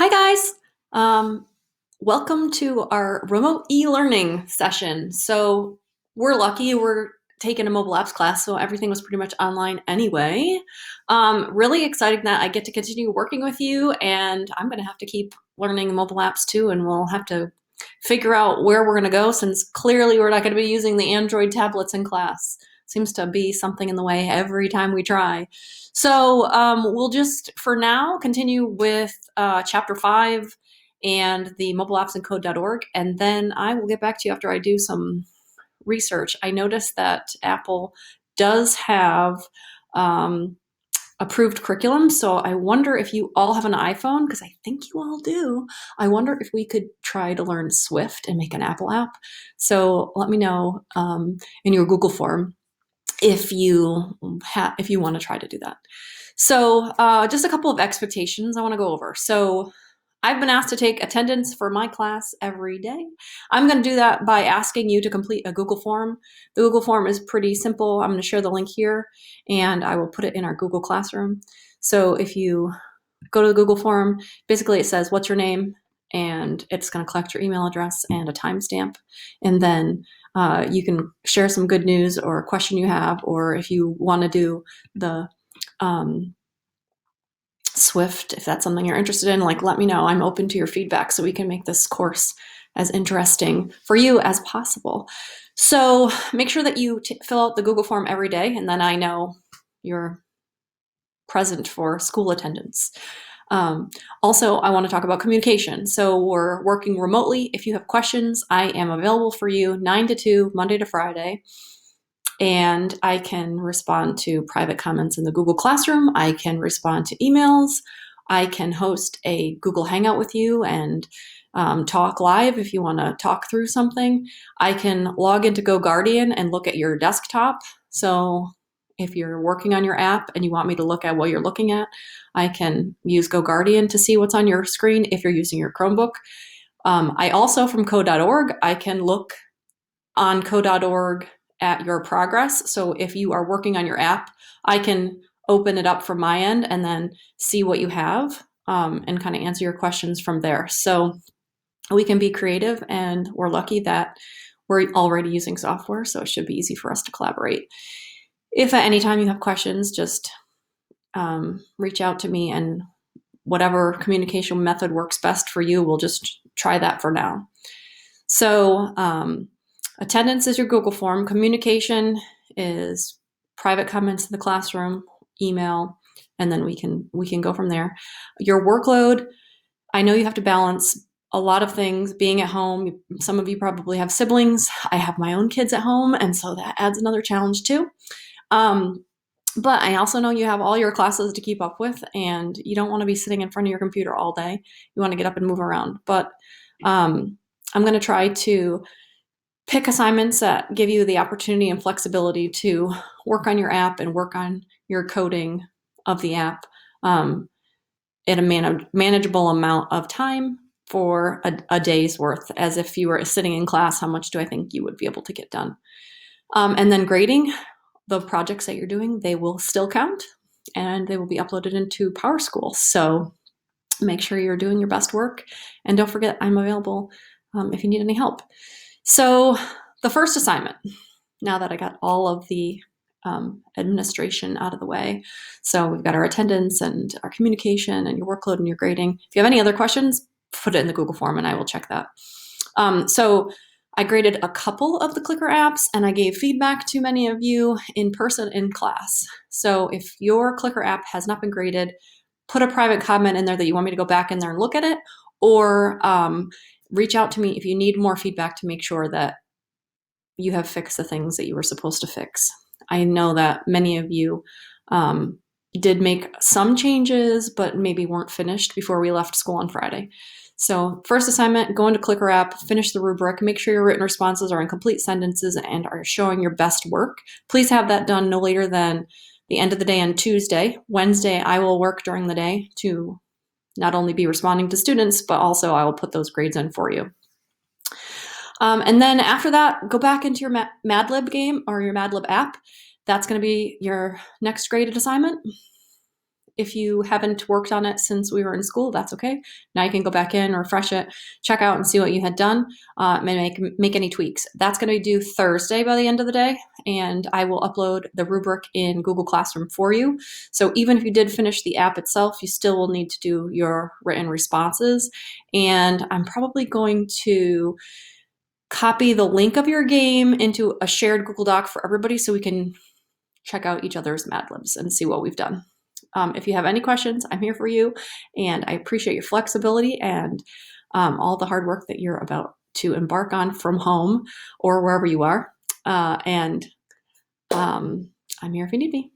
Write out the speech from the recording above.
Hi guys. Um, Welcome to our remote e-learning session. So we're lucky we're taking a mobile apps class, so everything was pretty much online anyway. Really excited that I get to continue working with you, and I'm going to have to keep learning mobile apps too, and we'll have to figure out where we're going to go since clearly we're not going to be using the Android tablets in class. Seems to be something in the way every time we try. So we'll just, for now, continue with Chapter 5 and the mobile apps and code.org, and then I will get back to you after I do some research. I noticed that Apple does have um, approved curriculum, so I wonder if you all have an iPhone, because I think you all do. I wonder if we could try to learn Swift and make an Apple app. So let me know in your Google form if you want to try to do that. So just a couple of expectations I want to go over. So I've been asked to take attendance for my class every day. I'm going to do that by asking you to complete a Google form. The Google form is pretty simple. I'm going to share the link here, and I will put it in our Google Classroom. So if you go to the Google form, basically it says, what's your name? And it's going to collect your email address and a timestamp. And then you can share some good news or a question you have, or if you want to do the Swift, if that's something you're interested in, like let me know. I'm open to your feedback so we can make this course as interesting for you as possible. So make sure that you fill out the Google form every day, and then I know you're present for school attendance. Also, I want to talk about communication. So we're working remotely. If you have questions, I am available for you 9 to 2, Monday to Friday. And I can respond to private comments in the Google Classroom. I can respond to emails. I can host a Google Hangout with you and talk live if you want to talk through something. I can log into GoGuardian and look at your desktop. So if you're working on your app and you want me to look at what you're looking at, I can use GoGuardian to see what's on your screen if you're using your Chromebook. I also, from code.org, I can look on code.org at your progress. So if you are working on your app, I can open it up from my end and then see what you have and kind of answer your questions from there. So we can be creative, and we're lucky that we're already using software, so it should be easy for us to collaborate. If at any time you have questions, just reach out to me, and whatever communication method works best for you, we'll just try that for now. So attendance is your Google form. Communication is private comments in the classroom, email, and then we can go from there. Your workload, I know you have to balance a lot of things being at home. Some of you probably have siblings. I have my own kids at home, and so that adds another challenge too. But I also know you have all your classes to keep up with, and you don't want to be sitting in front of your computer all day. You want to get up and move around. But I'm going to try to pick assignments that give you the opportunity and flexibility to work on your app and work on your coding of the app at a manageable amount of time for a day's worth. As if you were sitting in class, how much do I think you would be able to get done? And then grading the projects that you're doing, they will still count, and they will be uploaded into PowerSchool. So make sure you're doing your best work, and don't forget I'm available if you need any help. So the first assignment, now that I got all of the administration out of the way, so we've got our attendance and our communication and your workload and your grading. If you have any other questions, put it in the Google form and I will check that. So I graded a couple of the Clicker apps, and I gave feedback to many of you in person in class. So if your Clicker app has not been graded, put a private comment in there that you want me to go back in there and look at it, or reach out to me if you need more feedback to make sure that you have fixed the things that you were supposed to fix. I know that many of you did make some changes, but maybe weren't finished before we left school on Friday. So first assignment, go into Clicker app, finish the rubric, make sure your written responses are in complete sentences and are showing your best work. Please have that done no later than the end of the day on Tuesday. Wednesday, I will work during the day to not only be responding to students, but also I will put those grades in for you. And then after that, go back into your Madlib game or your Madlib app. That's going to be your next graded assignment. If you haven't worked on it since we were in school, that's okay. Now you can go back in, refresh it, check out and see what you had done, and make any tweaks. That's going to be due Thursday by the end of the day, and I will upload the rubric in Google Classroom for you. So even if you did finish the app itself, you still will need to do your written responses. And I'm probably going to copy the link of your game into a shared Google Doc for everybody so we can check out each other's Mad Libs and see what we've done. If you have any questions, I'm here for you, and I appreciate your flexibility and all the hard work that you're about to embark on from home or wherever you are. And I'm here if you need me.